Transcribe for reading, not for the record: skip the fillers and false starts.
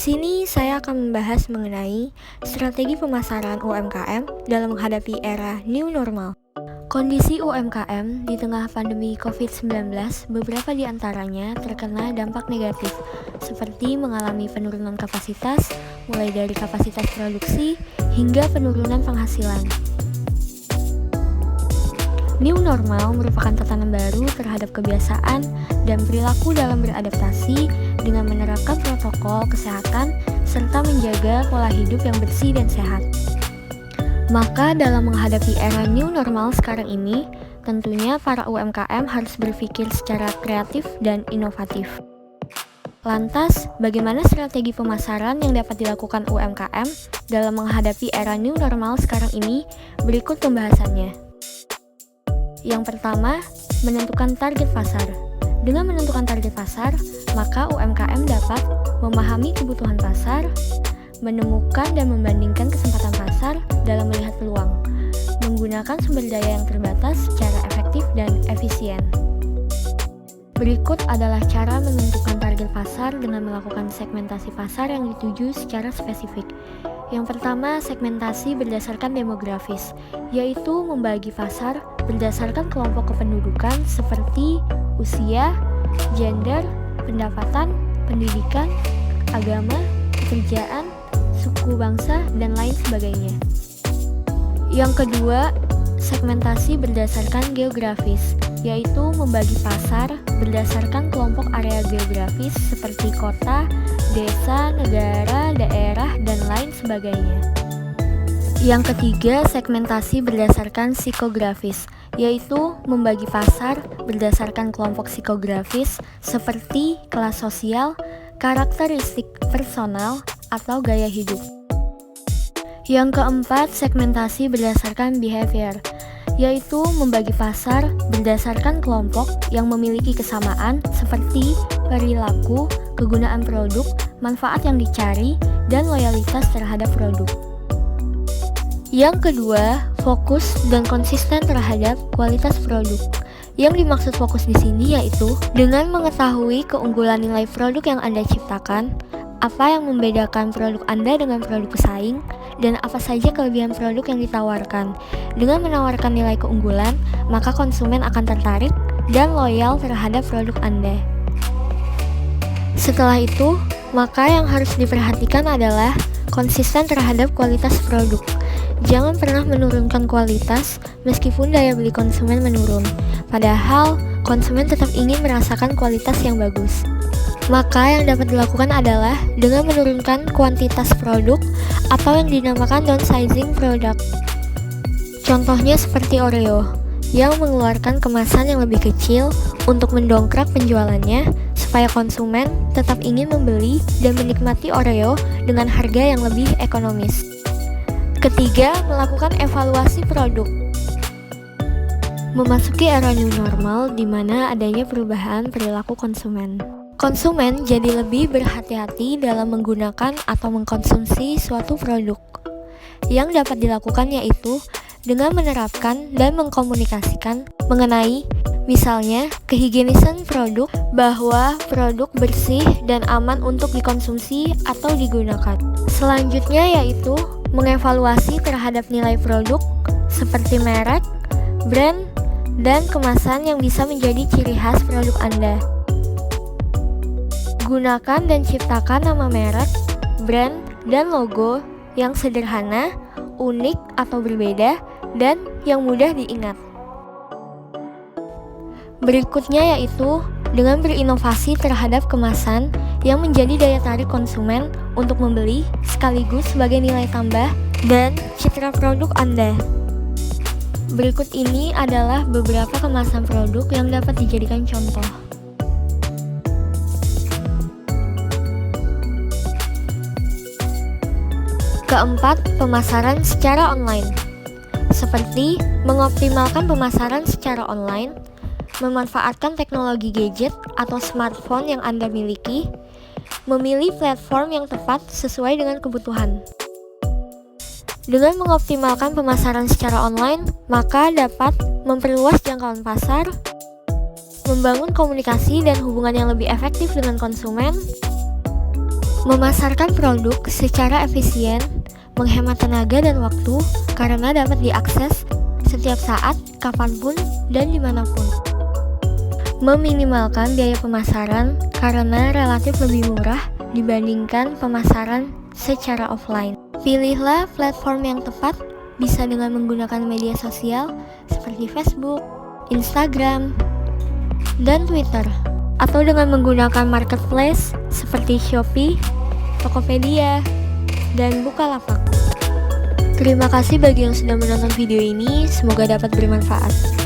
sini saya akan membahas mengenai strategi pemasaran UMKM dalam menghadapi era new normal. Kondisi UMKM di tengah pandemi COVID-19 beberapa di antaranya terkena dampak negatif, seperti mengalami penurunan kapasitas, mulai dari kapasitas produksi hingga penurunan penghasilan. New normal merupakan tatanan baru terhadap kebiasaan dan perilaku dalam beradaptasi dengan menerapkan protokol kesehatan serta menjaga pola hidup yang bersih dan sehat. Maka dalam menghadapi era new normal sekarang ini, tentunya para UMKM harus berpikir secara kreatif dan inovatif. Lantas, bagaimana strategi pemasaran yang dapat dilakukan UMKM dalam menghadapi era new normal sekarang ini? Berikut pembahasannya. Yang pertama, menentukan target pasar. Dengan menentukan target pasar, maka UMKM dapat memahami kebutuhan pasar, menemukan dan membandingkan kesempatan pasar dalam melihat peluang, menggunakan sumber daya yang terbatas secara efektif dan efisien. Berikut adalah cara menentukan target pasar dengan melakukan segmentasi pasar yang dituju secara spesifik. Yang pertama, segmentasi berdasarkan demografis, yaitu membagi pasar berdasarkan kelompok kependudukan seperti usia, gender, pendapatan, pendidikan, agama, pekerjaan, suku bangsa, dan lain sebagainya. Yang kedua, segmentasi berdasarkan geografis, yaitu membagi pasar berdasarkan kelompok area geografis seperti kota, desa, negara, daerah, dan lain sebagainya. Yang ketiga, segmentasi berdasarkan psikografis, yaitu membagi pasar berdasarkan kelompok psikografis seperti kelas sosial, karakteristik personal, atau gaya hidup. Yang keempat, segmentasi berdasarkan behavior, yaitu membagi pasar berdasarkan kelompok yang memiliki kesamaan seperti perilaku, kegunaan produk, manfaat yang dicari, dan loyalitas terhadap produk. Yang kedua, fokus dan konsisten terhadap kualitas produk. Yang dimaksud fokus di sini yaitu dengan mengetahui keunggulan nilai produk yang Anda ciptakan, apa yang membedakan produk Anda dengan produk pesaing, dan apa saja kelebihan produk yang ditawarkan. Dengan menawarkan nilai keunggulan, maka konsumen akan tertarik dan loyal terhadap produk Anda. Setelah itu, maka yang harus diperhatikan adalah konsisten terhadap kualitas produk. Jangan pernah menurunkan kualitas meskipun daya beli konsumen menurun. Padahal, konsumen tetap ingin merasakan kualitas yang bagus. Maka yang dapat dilakukan adalah dengan menurunkan kuantitas produk atau yang dinamakan downsizing produk. Contohnya seperti Oreo, yang mengeluarkan kemasan yang lebih kecil untuk mendongkrak penjualannya supaya konsumen tetap ingin membeli dan menikmati Oreo dengan harga yang lebih ekonomis. Ketiga, melakukan evaluasi produk. Memasuki era new normal di mana adanya perubahan perilaku konsumen. Konsumen jadi lebih berhati-hati dalam menggunakan atau mengkonsumsi suatu produk. Yang dapat dilakukan yaitu dengan menerapkan dan mengkomunikasikan mengenai misalnya kehigienisan produk, bahwa produk bersih dan aman untuk dikonsumsi atau digunakan. Selanjutnya yaitu mengevaluasi terhadap nilai produk seperti merek, brand, dan kemasan yang bisa menjadi ciri khas produk Anda. Gunakan dan ciptakan nama merek, brand, dan logo yang sederhana, unik atau berbeda, dan yang mudah diingat. Berikutnya yaitu dengan berinovasi terhadap kemasan yang menjadi daya tarik konsumen untuk membeli sekaligus sebagai nilai tambah dan citra produk Anda. Berikut ini adalah beberapa kemasan produk yang dapat dijadikan contoh. Keempat, pemasaran secara online. Seperti mengoptimalkan pemasaran secara online, memanfaatkan teknologi gadget atau smartphone yang Anda miliki, memilih platform yang tepat sesuai dengan kebutuhan. Dengan mengoptimalkan pemasaran secara online, maka dapat memperluas jangkauan pasar, membangun komunikasi dan hubungan yang lebih efektif dengan konsumen, Memasarkan produk secara efisien, menghemat tenaga dan waktu karena dapat diakses setiap saat, kapanpun, dan dimanapun. Meminimalkan biaya pemasaran karena relatif lebih murah dibandingkan pemasaran secara offline. Pilihlah platform yang tepat, bisa dengan menggunakan media sosial seperti Facebook, Instagram, dan Twitter, atau dengan menggunakan marketplace seperti Shopee, Tokopedia, dan Bukalapak. Terima kasih bagi yang sudah menonton video ini, semoga dapat bermanfaat.